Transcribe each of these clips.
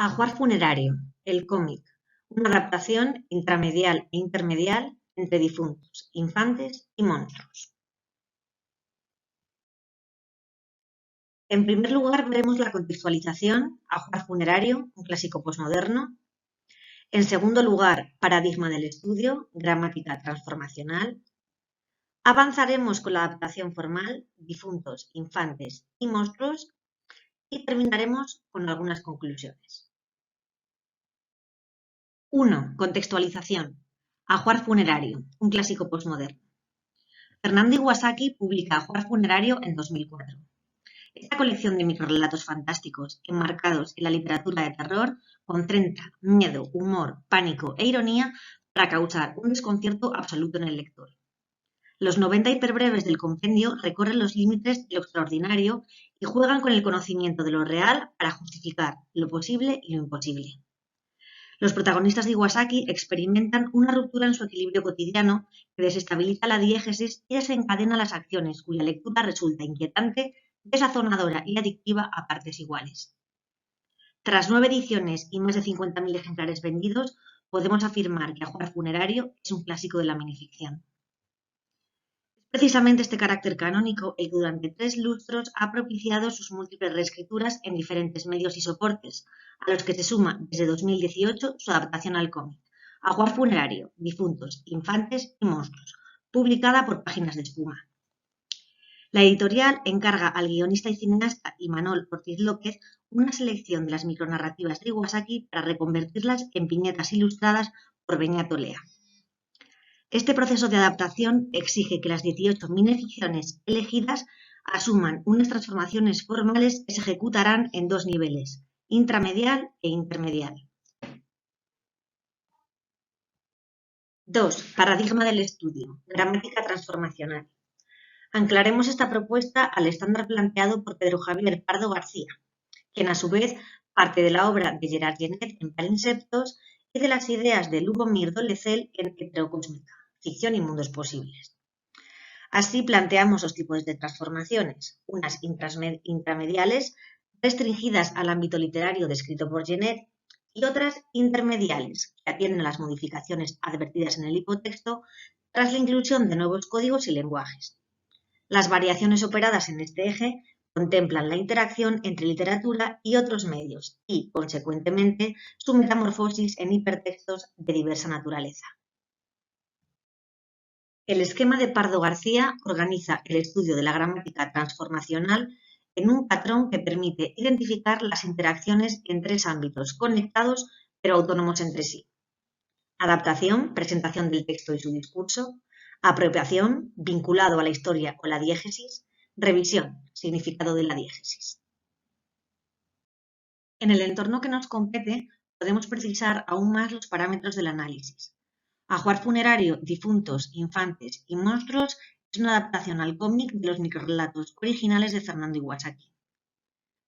Ajuar funerario, el cómic, una adaptación intramedial e intermedial entre difuntos, infantes y monstruos. En primer lugar, veremos la contextualización, Ajuar funerario, un clásico posmoderno. En segundo lugar, paradigma del estudio, gramática transformacional. Avanzaremos con la adaptación formal, difuntos, infantes y monstruos. Y terminaremos con algunas conclusiones. 1. Contextualización. Ajuar funerario, un clásico posmoderno. Fernando Iwasaki publica Ajuar funerario en 2004. Esta colección de microrelatos fantásticos enmarcados en la literatura de terror concentra miedo, humor, pánico e ironía para causar un desconcierto absoluto en el lector. Los 90 hiperbreves del compendio recorren los límites de lo extraordinario y juegan con el conocimiento de lo real para justificar lo posible y lo imposible. Los protagonistas de Iwasaki experimentan una ruptura en su equilibrio cotidiano que desestabiliza la diégesis y desencadena las acciones cuya lectura resulta inquietante, desazonadora y adictiva a partes iguales. Tras 9 ediciones y más de 50.000 ejemplares vendidos, podemos afirmar que Ajuar funerario es un clásico de la minificción. Precisamente este carácter canónico el que durante 3 lustros ha propiciado sus múltiples reescrituras en diferentes medios y soportes, a los que se suma desde 2018 su adaptación al cómic, Ajuar funerario, difuntos, infantes y monstruos, publicada por Páginas de Espuma. La editorial encarga al guionista y cineasta Imanol Ortiz López una selección de las micronarrativas de Iwasaki para reconvertirlas en viñetas ilustradas por Beñat Olea. Este proceso de adaptación exige que las 18 minificciones elegidas asuman unas transformaciones formales que se ejecutarán en 2 niveles, intramedial e intermedial. 2. Paradigma del estudio, gramática transformacional. Anclaremos esta propuesta al estándar planteado por Pedro Javier Pardo García, quien a su vez parte de la obra de Gerard Genet en Palimpsestos y de las ideas de Lubomir Dolezal en Heterocósmica, ficción y mundos posibles. Así planteamos 2 tipos de transformaciones, unas intramediales, restringidas al ámbito literario descrito por Genet, y otras intermediales, que atienden a las modificaciones advertidas en el hipotexto tras la inclusión de nuevos códigos y lenguajes. Las variaciones operadas en este eje contemplan la interacción entre literatura y otros medios y, consecuentemente, su metamorfosis en hipertextos de diversa naturaleza. El esquema de Pardo García organiza el estudio de la gramática transformacional en un patrón que permite identificar las interacciones en 3 ámbitos conectados pero autónomos entre sí. Adaptación, presentación del texto y su discurso. Apropiación, vinculado a la historia o la diégesis. Revisión, significado de la diégesis. En el entorno que nos compete, podemos precisar aún más los parámetros del análisis. Ajuar funerario, difuntos, infantes y monstruos es una adaptación al cómic de los microrelatos originales de Fernando Iwasaki.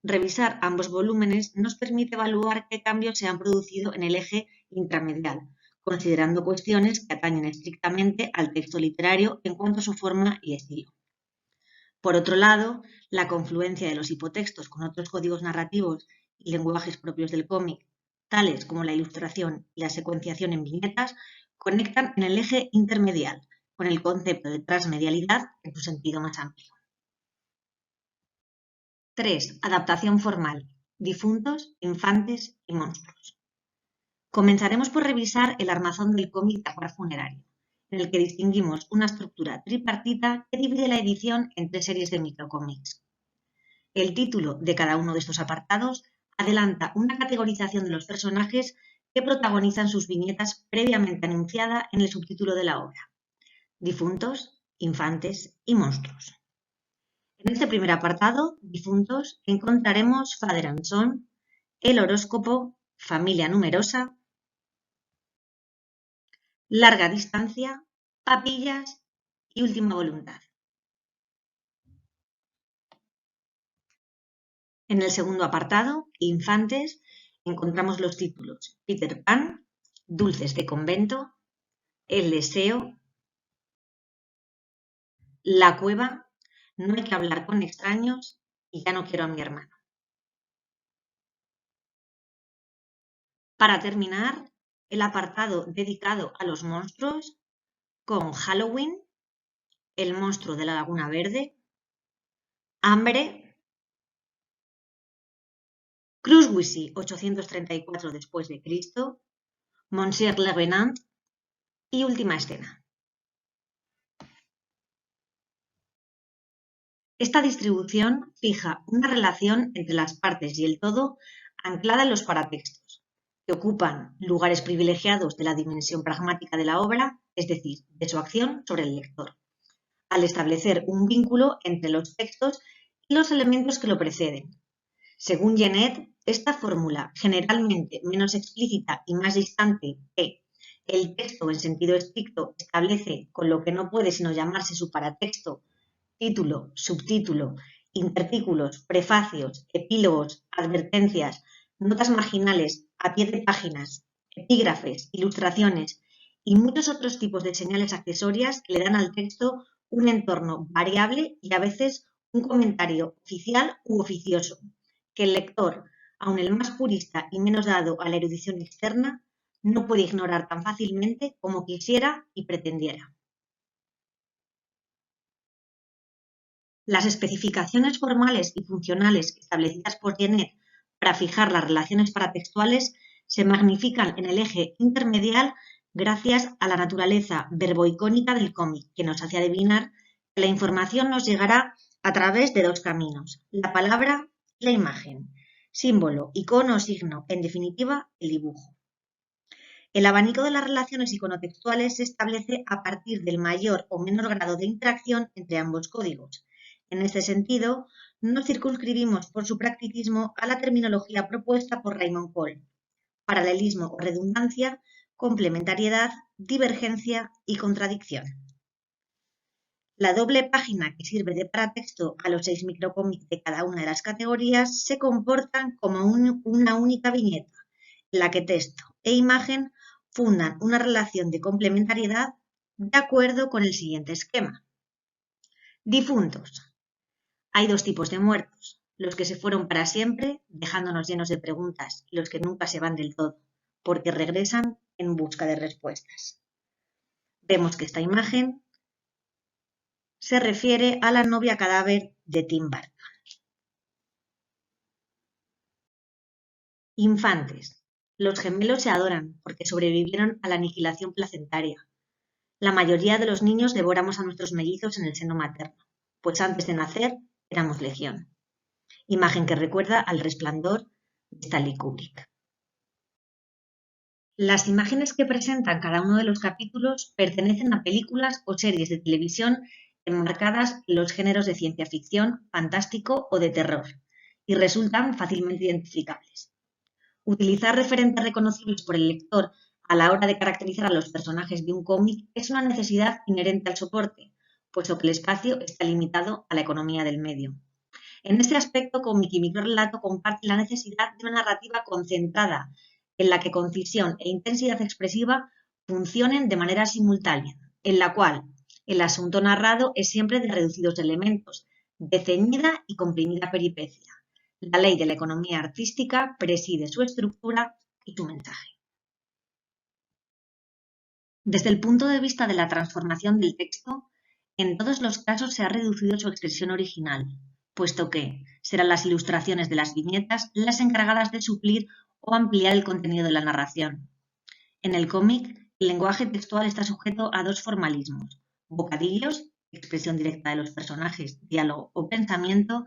Revisar ambos volúmenes nos permite evaluar qué cambios se han producido en el eje intramedial, considerando cuestiones que atañen estrictamente al texto literario en cuanto a su forma y estilo. Por otro lado, la confluencia de los hipotextos con otros códigos narrativos y lenguajes propios del cómic, tales como la ilustración y la secuenciación en viñetas, conectan en el eje intermedial, con el concepto de transmedialidad en su sentido más amplio. 3. Adaptación formal, difuntos, infantes y monstruos. Comenzaremos por revisar el armazón del cómic de Ajuar funerario, en el que distinguimos una estructura tripartita que divide la edición en 3 series de microcómics. El título de cada uno de estos apartados adelanta una categorización de los personajes que protagonizan sus viñetas previamente anunciada en el subtítulo de la obra: difuntos, infantes y monstruos. En este primer apartado, difuntos, encontraremos Father and Son, el horóscopo, familia numerosa, larga distancia, papillas y última voluntad. En el segundo apartado, infantes, encontramos los títulos Peter Pan, Dulces de convento, El deseo, La cueva, No hay que hablar con extraños y Ya no quiero a mi hermano. Para terminar, el apartado dedicado a los monstruos con Halloween, el monstruo de la Laguna Verde, Hambre, Crushwisi 834 después de Cristo, Monsieur le Revenant y Última Escena. Esta distribución fija una relación entre las partes y el todo anclada en los paratextos, que ocupan lugares privilegiados de la dimensión pragmática de la obra, es decir, de su acción sobre el lector, al establecer un vínculo entre los textos y los elementos que lo preceden. Según Genet, esta fórmula, generalmente menos explícita y más distante que el texto en sentido estricto, establece con lo que no puede sino llamarse su paratexto, título, subtítulo, intertítulos, prefacios, epílogos, advertencias, notas marginales, a pie de páginas, epígrafes, ilustraciones y muchos otros tipos de señales accesorias que le dan al texto un entorno variable y a veces un comentario oficial u oficioso, que el lector, aun el más purista y menos dado a la erudición externa, no puede ignorar tan fácilmente como quisiera y pretendiera. Las especificaciones formales y funcionales establecidas por Genet para fijar las relaciones paratextuales se magnifican en el eje intermedial gracias a la naturaleza verboicónica del cómic, que nos hace adivinar que la información nos llegará a través de dos caminos: la palabra y la imagen, símbolo, icono o signo, en definitiva, el dibujo. El abanico de las relaciones iconotextuales se establece a partir del mayor o menor grado de interacción entre ambos códigos. En este sentido, no circunscribimos por su practicismo a la terminología propuesta por Raymond Cole: paralelismo o redundancia, complementariedad, divergencia y contradicción. La doble página que sirve de paratexto a los 6 microcómics de cada una de las categorías se comportan como una única viñeta, en la que texto e imagen fundan una relación de complementariedad de acuerdo con el siguiente esquema. Difuntos. Hay dos tipos de muertos: los que se fueron para siempre, dejándonos llenos de preguntas, y los que nunca se van del todo, porque regresan en busca de respuestas. Vemos que esta imagen se refiere a la novia cadáver de Tim Burton. Infantes. Los gemelos se adoran porque sobrevivieron a la aniquilación placentaria. La mayoría de los niños devoramos a nuestros mellizos en el seno materno, pues antes de nacer éramos legión. Imagen que recuerda al Resplandor de Stanley Kubrick. Las imágenes que presentan cada uno de los capítulos pertenecen a películas o series de televisión enmarcadas en los géneros de ciencia ficción, fantástico o de terror, y resultan fácilmente identificables. Utilizar referentes reconocibles por el lector a la hora de caracterizar a los personajes de un cómic es una necesidad inherente al soporte, puesto que el espacio está limitado a la economía del medio. En este aspecto, cómic y microrrelato comparten la necesidad de una narrativa concentrada, en la que concisión e intensidad expresiva funcionen de manera simultánea, en la cual el asunto narrado es siempre de reducidos elementos, de ceñida y comprimida peripecia. La ley de la economía artística preside su estructura y su mensaje. Desde el punto de vista de la transformación del texto, en todos los casos se ha reducido su expresión original, puesto que serán las ilustraciones de las viñetas las encargadas de suplir o ampliar el contenido de la narración. En el cómic, el lenguaje textual está sujeto a dos formalismos: bocadillos, expresión directa de los personajes, diálogo o pensamiento,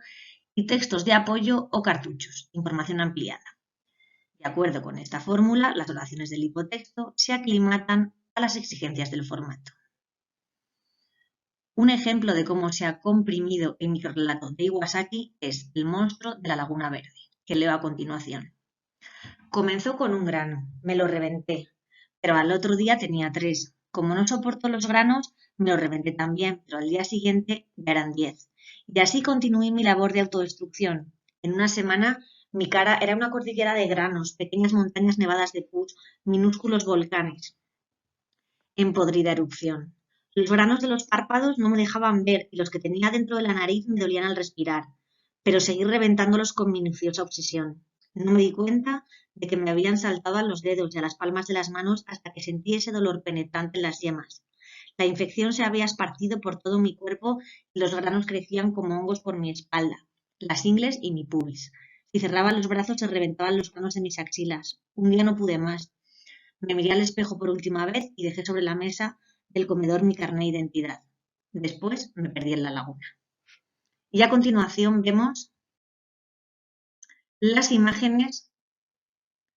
y textos de apoyo o cartuchos, información ampliada. De acuerdo con esta fórmula, las oraciones del hipotexto se aclimatan a las exigencias del formato. Un ejemplo de cómo se ha comprimido el microrrelato de Iwasaki es El monstruo de la Laguna Verde, que leo a continuación. Comenzó con un grano, me lo reventé, pero al otro día tenía 3. Como no soporto los granos, me lo reventé también, pero al día siguiente ya eran 10. Y así continué mi labor de autodestrucción. En una semana, mi cara era una cordillera de granos, pequeñas montañas nevadas de pus, minúsculos volcanes en podrida erupción. Los granos de los párpados no me dejaban ver y los que tenía dentro de la nariz me dolían al respirar, pero seguí reventándolos con minuciosa obsesión. No me di cuenta de que me habían saltado a los dedos y a las palmas de las manos hasta que sentí ese dolor penetrante en las yemas. La infección se había esparcido por todo mi cuerpo y los granos crecían como hongos por mi espalda, las ingles y mi pubis. Si cerraba los brazos se reventaban los granos de mis axilas. Un día no pude más. Me miré al espejo por última vez y dejé sobre la mesa del comedor mi carné de identidad. Después me perdí en la laguna. Y a continuación vemos las imágenes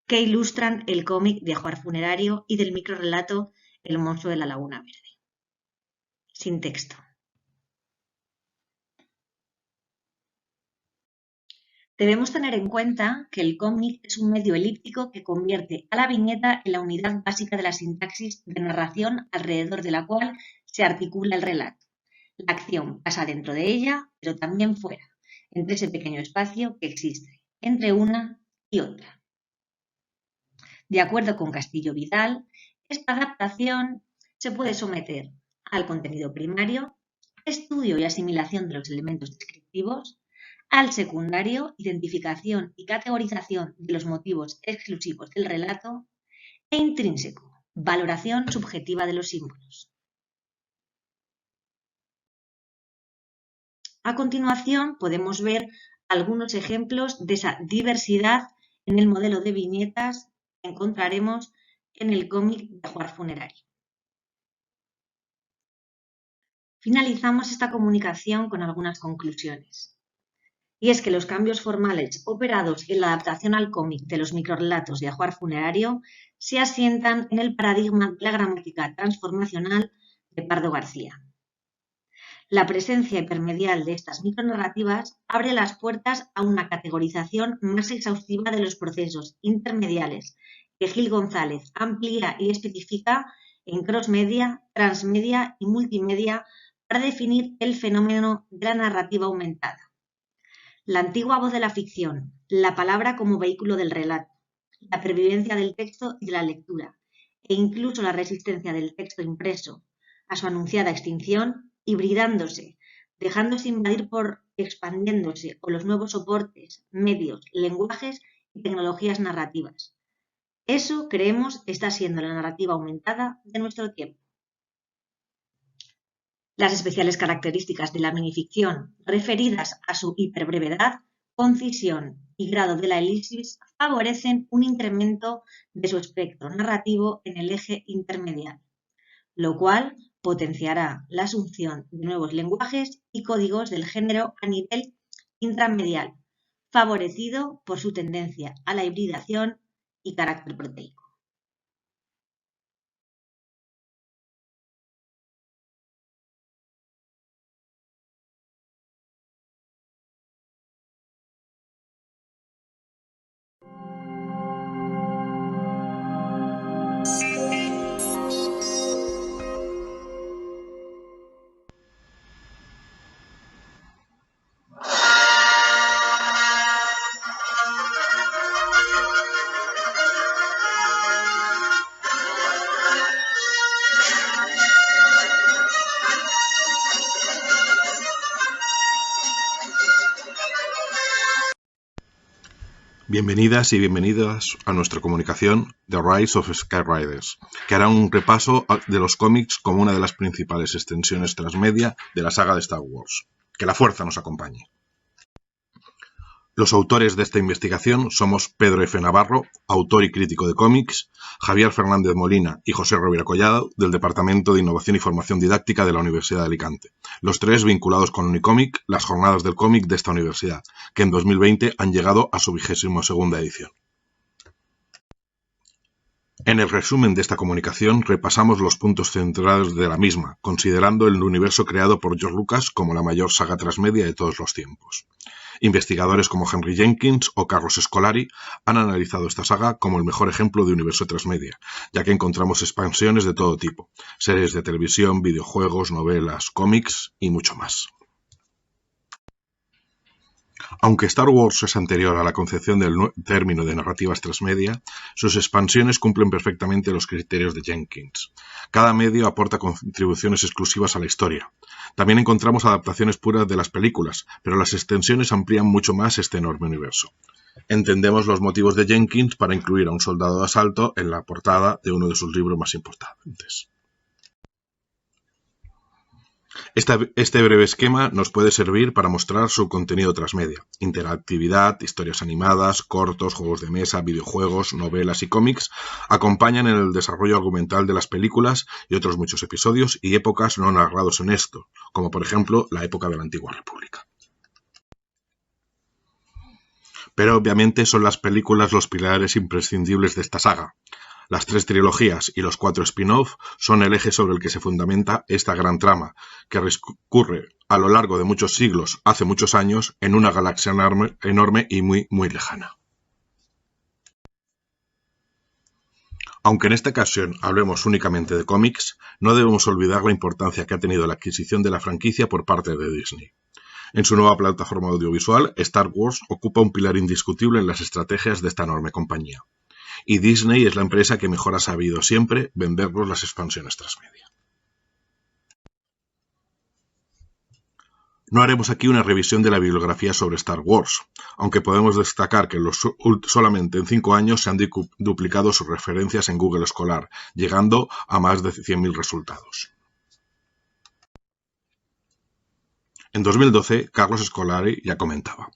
que ilustran el cómic de Ajuar Funerario y del microrrelato El monstruo de la Laguna Verde. Sin texto. Debemos tener en cuenta que el cómic es un medio elíptico que convierte a la viñeta en la unidad básica de la sintaxis de narración alrededor de la cual se articula el relato. La acción pasa dentro de ella, pero también fuera, entre ese pequeño espacio que existe entre una y otra. De acuerdo con Castillo Vidal, esta adaptación se puede someter al contenido primario, estudio y asimilación de los elementos descriptivos, al secundario, identificación y categorización de los motivos exclusivos del relato, e intrínseco, valoración subjetiva de los símbolos. A continuación podemos ver algunos ejemplos de esa diversidad en el modelo de viñetas que encontraremos en el cómic de Ajuar Funerario. Finalizamos esta comunicación con algunas conclusiones. Y es que los cambios formales operados en la adaptación al cómic de los microrrelatos de Ajuar Funerario se asientan en el paradigma de la gramática transformacional de Pardo García. La presencia hipermedial de estas micronarrativas abre las puertas a una categorización más exhaustiva de los procesos intermediales que Gil González amplía y especifica en crossmedia, transmedia y multimedia para definir el fenómeno de la narrativa aumentada. La antigua voz de la ficción, la palabra como vehículo del relato, la pervivencia del texto y de la lectura, e incluso la resistencia del texto impreso a su anunciada extinción, hibridándose, dejándose invadir por expandiéndose o los nuevos soportes, medios, lenguajes y tecnologías narrativas. Eso, creemos, está siendo la narrativa aumentada de nuestro tiempo. Las especiales características de la minificción, referidas a su hiperbrevedad, concisión y grado de la elipsis, favorecen un incremento de su espectro narrativo en el eje intermedial, lo cual potenciará la asunción de nuevos lenguajes y códigos del género a nivel intramedial, favorecido por su tendencia a la hibridación y carácter proteico. Bienvenidas y bienvenidos a nuestra comunicación The Rise of Skyriders, que hará un repaso de los cómics como una de las principales extensiones transmedia de la saga de Star Wars. Que la fuerza nos acompañe. Los autores de esta investigación somos Pedro F. Navarro, autor y crítico de cómics, Javier Fernández Molina y José Rovira Collado, del Departamento de Innovación y Formación Didáctica de la Universidad de Alicante. Los tres vinculados con Unicomic, las jornadas del cómic de esta universidad, que en 2020 han llegado a su 22ª edición. En el resumen de esta comunicación repasamos los puntos centrales de la misma, considerando el universo creado por George Lucas como la mayor saga transmedia de todos los tiempos. Investigadores como Henry Jenkins o Carlos Scolari han analizado esta saga como el mejor ejemplo de universo transmedia, ya que encontramos expansiones de todo tipo, series de televisión, videojuegos, novelas, cómics y mucho más. Aunque Star Wars es anterior a la concepción del término de narrativas transmedia, sus expansiones cumplen perfectamente los criterios de Jenkins. Cada medio aporta contribuciones exclusivas a la historia. También encontramos adaptaciones puras de las películas, pero las extensiones amplían mucho más este enorme universo. Entendemos los motivos de Jenkins para incluir a un soldado de asalto en la portada de uno de sus libros más importantes. Este breve esquema nos puede servir para mostrar su contenido transmedia: interactividad, historias animadas, cortos, juegos de mesa, videojuegos, novelas y cómics acompañan en el desarrollo argumental de las películas y otros muchos episodios y épocas no narrados en esto, como por ejemplo la época de la Antigua República. Pero obviamente son las películas los pilares imprescindibles de esta saga. Las 3 trilogías y los 4 spin-off son el eje sobre el que se fundamenta esta gran trama, que recurre a lo largo de muchos siglos, hace muchos años, en una galaxia enorme y muy, muy lejana. Aunque en esta ocasión hablemos únicamente de cómics, no debemos olvidar la importancia que ha tenido la adquisición de la franquicia por parte de Disney. En su nueva plataforma audiovisual, Star Wars ocupa un pilar indiscutible en las estrategias de esta enorme compañía. Y Disney es la empresa que mejor ha sabido siempre vendernos las expansiones transmedia. No haremos aquí una revisión de la bibliografía sobre Star Wars, aunque podemos destacar que solamente en 5 años se han duplicado sus referencias en Google Scholar, llegando a más de 100.000 resultados. En 2012, Carlos Scolari ya comentaba: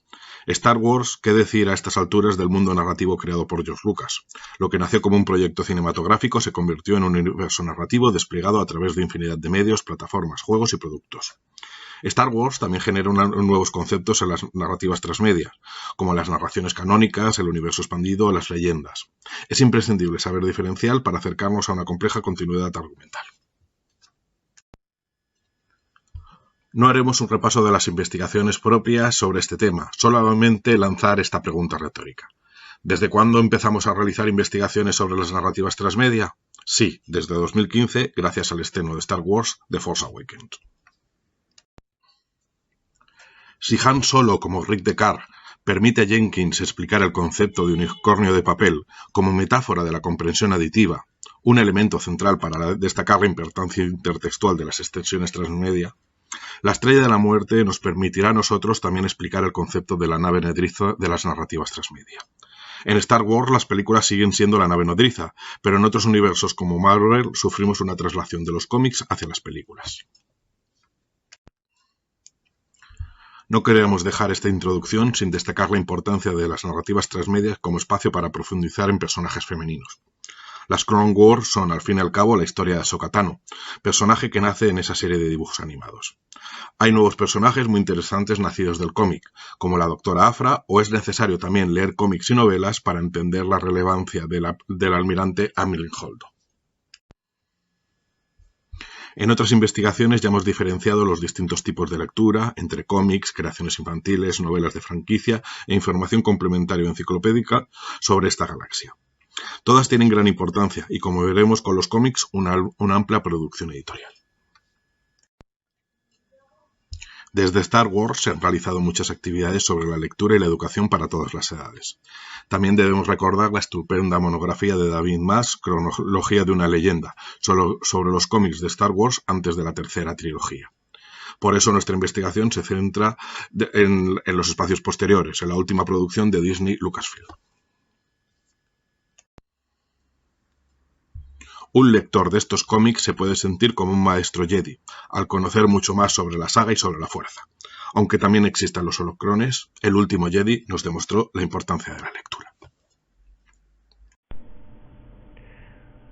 Star Wars, ¿qué decir a estas alturas del mundo narrativo creado por George Lucas? Lo que nació como un proyecto cinematográfico se convirtió en un universo narrativo desplegado a través de infinidad de medios, plataformas, juegos y productos. Star Wars también genera nuevos conceptos en las narrativas transmedia, como las narraciones canónicas, el universo expandido o las leyendas. Es imprescindible saber diferenciar para acercarnos a una compleja continuidad argumental. No haremos un repaso de las investigaciones propias sobre este tema, solamente lanzar esta pregunta retórica. ¿Desde cuándo empezamos a realizar investigaciones sobre las narrativas transmedia? Sí, desde 2015, gracias al estreno de Star Wars The Force Awakens. Si Han Solo, como Rick Deckard, permite a Jenkins explicar el concepto de unicornio de papel como metáfora de la comprensión aditiva, un elemento central para destacar la importancia intertextual de las extensiones transmedia, la Estrella de la Muerte nos permitirá a nosotros también explicar el concepto de la nave nodriza de las narrativas transmedia. En Star Wars las películas siguen siendo la nave nodriza, pero en otros universos como Marvel sufrimos una traslación de los cómics hacia las películas. No queremos dejar esta introducción sin destacar la importancia de las narrativas transmedia como espacio para profundizar en personajes femeninos. Las Clone Wars son, al fin y al cabo, la historia de Ahsoka Tano, personaje que nace en esa serie de dibujos animados. Hay nuevos personajes muy interesantes nacidos del cómic, como la Doctora Aphra, o es necesario también leer cómics y novelas para entender la relevancia del almirante Amilyn Holdo. En otras investigaciones ya hemos diferenciado los distintos tipos de lectura entre cómics, creaciones infantiles, novelas de franquicia e información complementaria o enciclopédica sobre esta galaxia. Todas tienen gran importancia y, como veremos con los cómics, una amplia producción editorial. Desde Star Wars se han realizado muchas actividades sobre la lectura y la educación para todas las edades. También debemos recordar la estupenda monografía de David Maas, Cronología de una leyenda, sobre los cómics de Star Wars antes de la tercera trilogía. Por eso nuestra investigación se centra en los espacios posteriores, en la última producción de Disney Lucasfilm. Un lector de estos cómics se puede sentir como un maestro Jedi, al conocer mucho más sobre la saga y sobre la fuerza. Aunque también existan los holocrones, el último Jedi nos demostró la importancia de la lectura.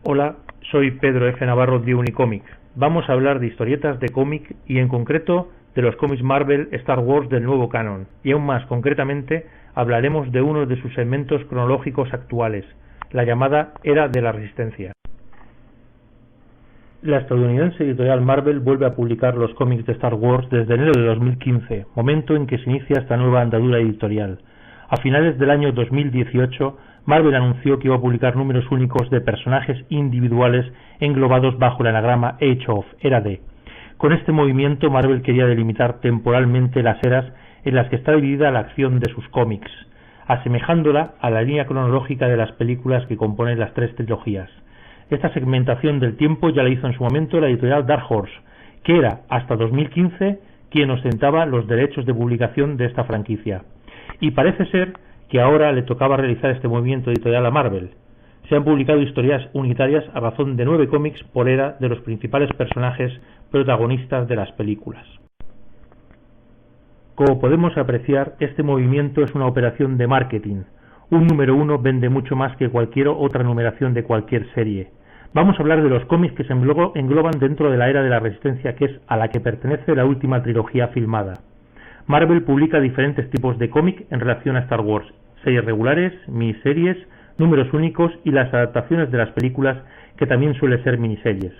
Hola, soy Pedro F. Navarro de Unicomic. Vamos a hablar de historietas de cómic y en concreto de los cómics Marvel Star Wars del nuevo canon. Y aún más concretamente hablaremos de uno de sus segmentos cronológicos actuales, la llamada Era de la Resistencia. La estadounidense editorial Marvel vuelve a publicar los cómics de Star Wars desde enero de 2015, momento en que se inicia esta nueva andadura editorial. A finales del año 2018, Marvel anunció que iba a publicar números únicos de personajes individuales englobados bajo el anagrama Age of, Era de. Con este movimiento, Marvel quería delimitar temporalmente las eras en las que está dividida la acción de sus cómics, asemejándola a la línea cronológica de las películas que componen las 3 trilogías. Esta segmentación del tiempo ya la hizo en su momento la editorial Dark Horse, que era, hasta 2015, quien ostentaba los derechos de publicación de esta franquicia. Y parece ser que ahora le tocaba realizar este movimiento editorial a Marvel. Se han publicado historias unitarias a razón de 9 cómics por era de los principales personajes protagonistas de las películas. Como podemos apreciar, este movimiento es una operación de marketing. Un número 1 vende mucho más que cualquier otra numeración de cualquier serie. Vamos a hablar de los cómics que se engloban dentro de la era de la Resistencia, que es a la que pertenece la última trilogía filmada. Marvel publica diferentes tipos de cómic en relación a Star Wars: series regulares, miniseries, números únicos y las adaptaciones de las películas, que también suelen ser miniseries.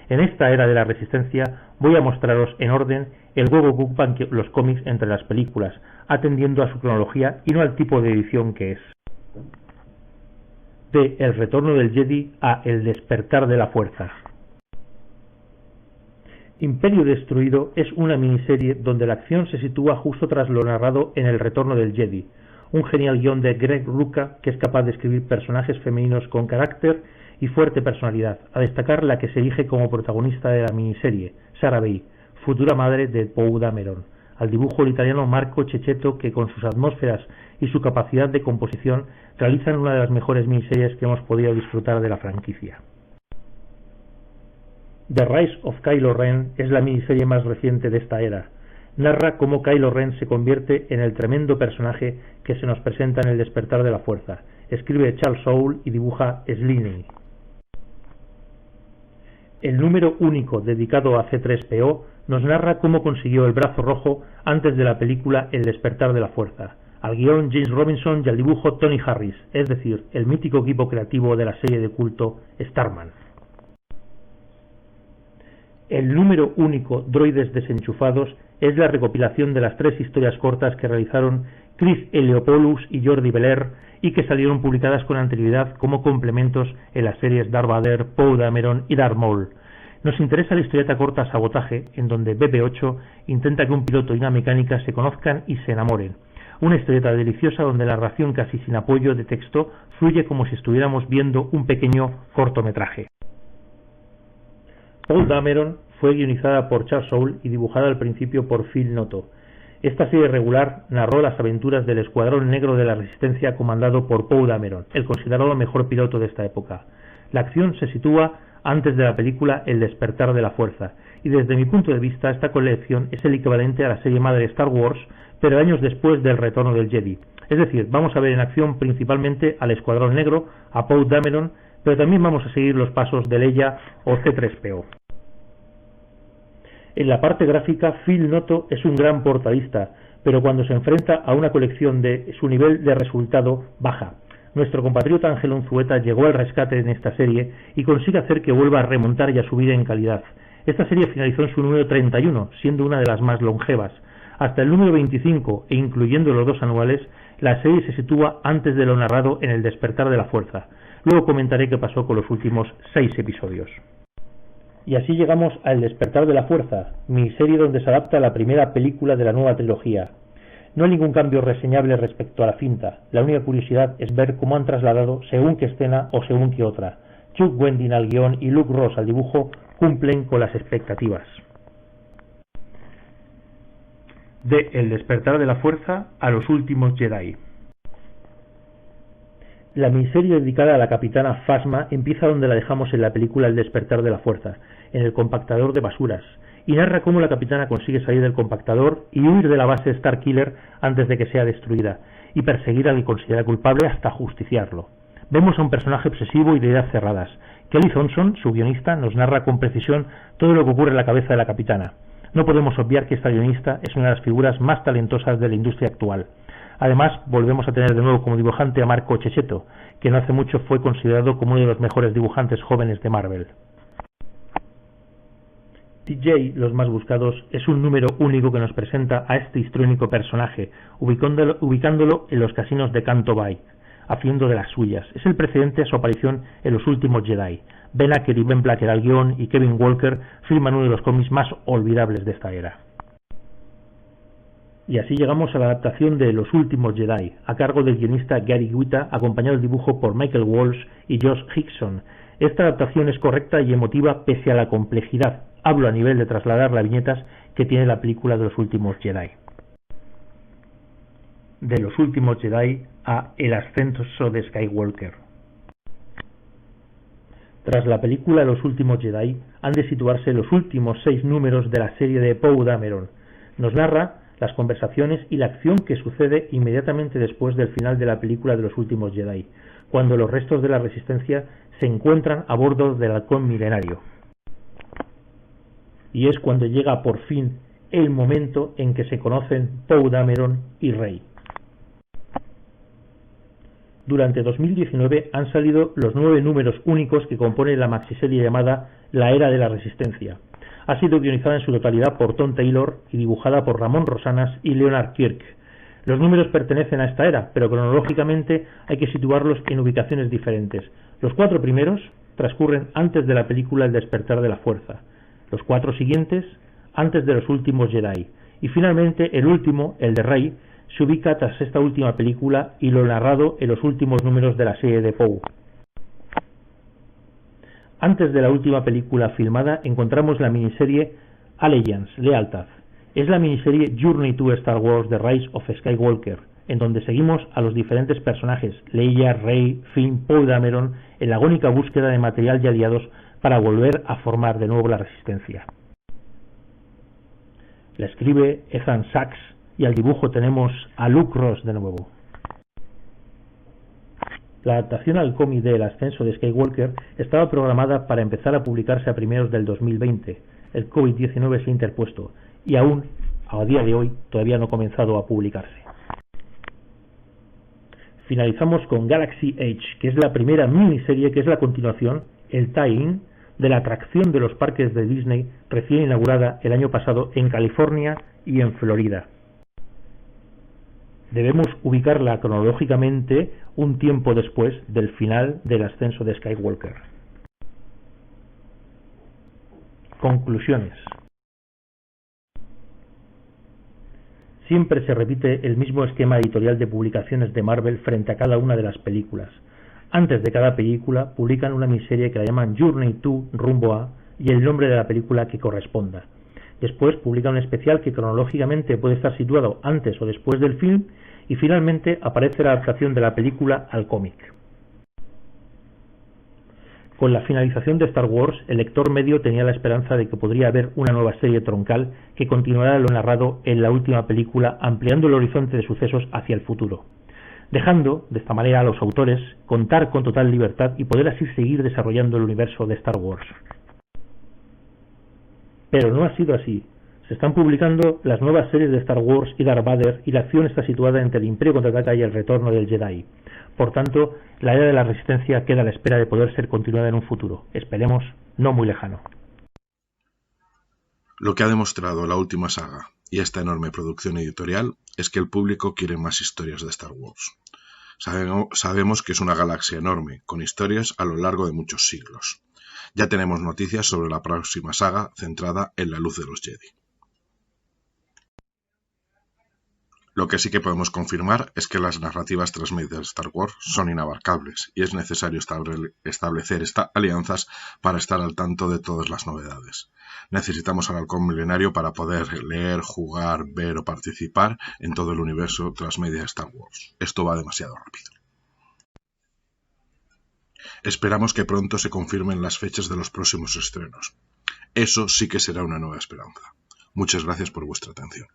En esta era de la Resistencia voy a mostraros en orden el juego que ocupan los cómics entre las películas, atendiendo a su cronología y no al tipo de edición que es. De El retorno del Jedi a El despertar de la fuerza. Imperio destruido es una miniserie donde la acción se sitúa justo tras lo narrado en El retorno del Jedi, un genial guión de Greg Rucka que es capaz de escribir personajes femeninos con carácter y fuerte personalidad, a destacar la que se elige como protagonista de la miniserie, Sara Bay, futura madre de Poe Dameron, al dibujo el italiano Marco Cecchetto, que con sus atmósferas y su capacidad de composición realizan una de las mejores miniseries que hemos podido disfrutar de la franquicia. The Rise of Kylo Ren es la miniserie más reciente de esta era. Narra cómo Kylo Ren se convierte en el tremendo personaje que se nos presenta en El despertar de la fuerza. Escribe Charles Soule y dibuja Sliney. El número único dedicado a C-3PO nos narra cómo consiguió el brazo rojo antes de la película El despertar de la fuerza. Al guión James Robinson y al dibujo Tony Harris, es decir, el mítico equipo creativo de la serie de culto Starman. El número único Droides desenchufados es la recopilación de las 3 historias cortas que realizaron Chris Eliopoulos y Jordi Belair y que salieron publicadas con anterioridad como complementos en las series Darth Vader, Poe Dameron y Darth Maul. Nos interesa la historieta corta Sabotaje, en donde BB-8 intenta que un piloto y una mecánica se conozcan y se enamoren. Una historieta deliciosa donde la narración casi sin apoyo de texto fluye como si estuviéramos viendo un pequeño cortometraje. Poe Dameron fue guionizada por Charles Soule y dibujada al principio por Phil Noto. Esta serie regular narró las aventuras del Escuadrón Negro de la Resistencia comandado por Poe Dameron, el considerado mejor piloto de esta época. La acción se sitúa antes de la película El despertar de la fuerza, y desde mi punto de vista esta colección es el equivalente a la serie madre Star Wars, pero años después del retorno del Jedi. Es decir, vamos a ver en acción principalmente al Escuadrón Negro, a Poe Dameron, pero también vamos a seguir los pasos de Leia o C-3PO. En la parte gráfica, Phil Noto es un gran portadista, pero cuando se enfrenta a una colección su nivel de resultado baja. Nuestro compatriota Ángel Unzueta llegó al rescate en esta serie y consigue hacer que vuelva a remontar y a subir en calidad. Esta serie finalizó en su número 31, siendo una de las más longevas. Hasta el número 25, e incluyendo los 2 anuales, la serie se sitúa antes de lo narrado en El despertar de la fuerza. Luego comentaré qué pasó con los últimos 6 episodios. Y así llegamos a El despertar de la fuerza, miniserie donde se adapta la primera película de la nueva trilogía. No hay ningún cambio reseñable respecto a la cinta. La única curiosidad es ver cómo han trasladado según qué escena o según qué otra. Chuck Wendig al guión y Luke Ross al dibujo cumplen con las expectativas. De El despertar de la fuerza a Los últimos Jedi. La miniserie dedicada a la capitana Phasma empieza donde la dejamos en la película El despertar de la fuerza, en el compactador de basuras, y narra cómo la capitana consigue salir del compactador y huir de la base Starkiller antes de que sea destruida, y perseguir al que considera culpable hasta justiciarlo. Vemos a un personaje obsesivo y de ideas cerradas. Kelly Thompson, su guionista, nos narra con precisión todo lo que ocurre en la cabeza de la capitana. No podemos obviar que esta guionista es una de las figuras más talentosas de la industria actual. Además, volvemos a tener de nuevo como dibujante a Marco Cecchetto, que no hace mucho fue considerado como uno de los mejores dibujantes jóvenes de Marvel. TJ, Los más buscados, es un número único que nos presenta a este histriónico personaje, ubicándolo en los casinos de Canto Bay, haciendo de las suyas. Es el precedente a su aparición en Los últimos Jedi. Ben Acker y Ben Blacker al guión y Kevin Walker firman uno de los cómics más olvidables de esta era. Y así llegamos a la adaptación de Los Últimos Jedi, a cargo del guionista Gary Whitta, acompañado del dibujo por Michael Walsh y Josh Hickson. Esta adaptación es correcta y emotiva pese a la complejidad, hablo a nivel de trasladar las viñetas que tiene la película de Los Últimos Jedi. De Los Últimos Jedi a El ascenso de Skywalker. Tras la película Los Últimos Jedi, han de situarse los últimos 6 números de la serie de Poe Dameron. Nos narra las conversaciones y la acción que sucede inmediatamente después del final de la película de Los Últimos Jedi, cuando los restos de la Resistencia se encuentran a bordo del halcón milenario. Y es cuando llega por fin el momento en que se conocen Poe Dameron y Rey. Durante 2019 han salido los 9 números únicos que componen la maxiserie llamada La Era de la Resistencia. Ha sido guionizada en su totalidad por Tom Taylor y dibujada por Ramón Rosanas y Leonard Kirk. Los números pertenecen a esta era, pero cronológicamente hay que situarlos en ubicaciones diferentes. Los 4 primeros transcurren antes de la película El despertar de la fuerza, los 4 siguientes antes de Los Últimos Jedi, y finalmente el último, el de Rey, se ubica tras esta última película y lo narrado en los últimos números de la serie de Poe. Antes de la última película filmada encontramos la miniserie Allegiance, Lealtad. Es la miniserie Journey to Star Wars The Rise of Skywalker, en donde seguimos a los diferentes personajes Leia, Rey, Finn, Poe Dameron en la agónica búsqueda de material y aliados para volver a formar de nuevo la Resistencia. La escribe Ethan Sachs y al dibujo tenemos a Luke Ross de nuevo. La adaptación al cómic de El ascenso de Skywalker estaba programada para empezar a publicarse a primeros del 2020. El COVID-19 se ha interpuesto y aún, a día de hoy, todavía no ha comenzado a publicarse. Finalizamos con Galaxy Edge, que es la primera miniserie que es la continuación, el tie-in, de la atracción de los parques de Disney recién inaugurada el año pasado en California y en Florida. Debemos ubicarla cronológicamente un tiempo después del final del ascenso de Skywalker. Conclusiones. Siempre se repite el mismo esquema editorial de publicaciones de Marvel frente a cada una de las películas. Antes de cada película publican una miniserie que la llaman Journey to, rumbo a, y el nombre de la película que corresponda. Después publican un especial que cronológicamente puede estar situado antes o después del film, y finalmente aparece la adaptación de la película al cómic. Con la finalización de Star Wars, el lector medio tenía la esperanza de que podría haber una nueva serie troncal que continuara lo narrado en la última película, ampliando el horizonte de sucesos hacia el futuro, dejando de esta manera a los autores contar con total libertad y poder así seguir desarrollando el universo de Star Wars. Pero no ha sido así. Se están publicando las nuevas series de Star Wars y Darth Vader y la acción está situada entre el Imperio contraataca y el retorno del Jedi. Por tanto, la era de la Resistencia queda a la espera de poder ser continuada en un futuro, esperemos, no muy lejano. Lo que ha demostrado la última saga y esta enorme producción editorial es que el público quiere más historias de Star Wars. Sabemos que es una galaxia enorme, con historias a lo largo de muchos siglos. Ya tenemos noticias sobre la próxima saga centrada en la luz de los Jedi. Lo que sí que podemos confirmar es que las narrativas transmedias de Star Wars son inabarcables y es necesario establecer estas alianzas para estar al tanto de todas las novedades. Necesitamos al halcón milenario para poder leer, jugar, ver o participar en todo el universo transmedia de Star Wars. Esto va demasiado rápido. Esperamos que pronto se confirmen las fechas de los próximos estrenos. Eso sí que será una nueva esperanza. Muchas gracias por vuestra atención.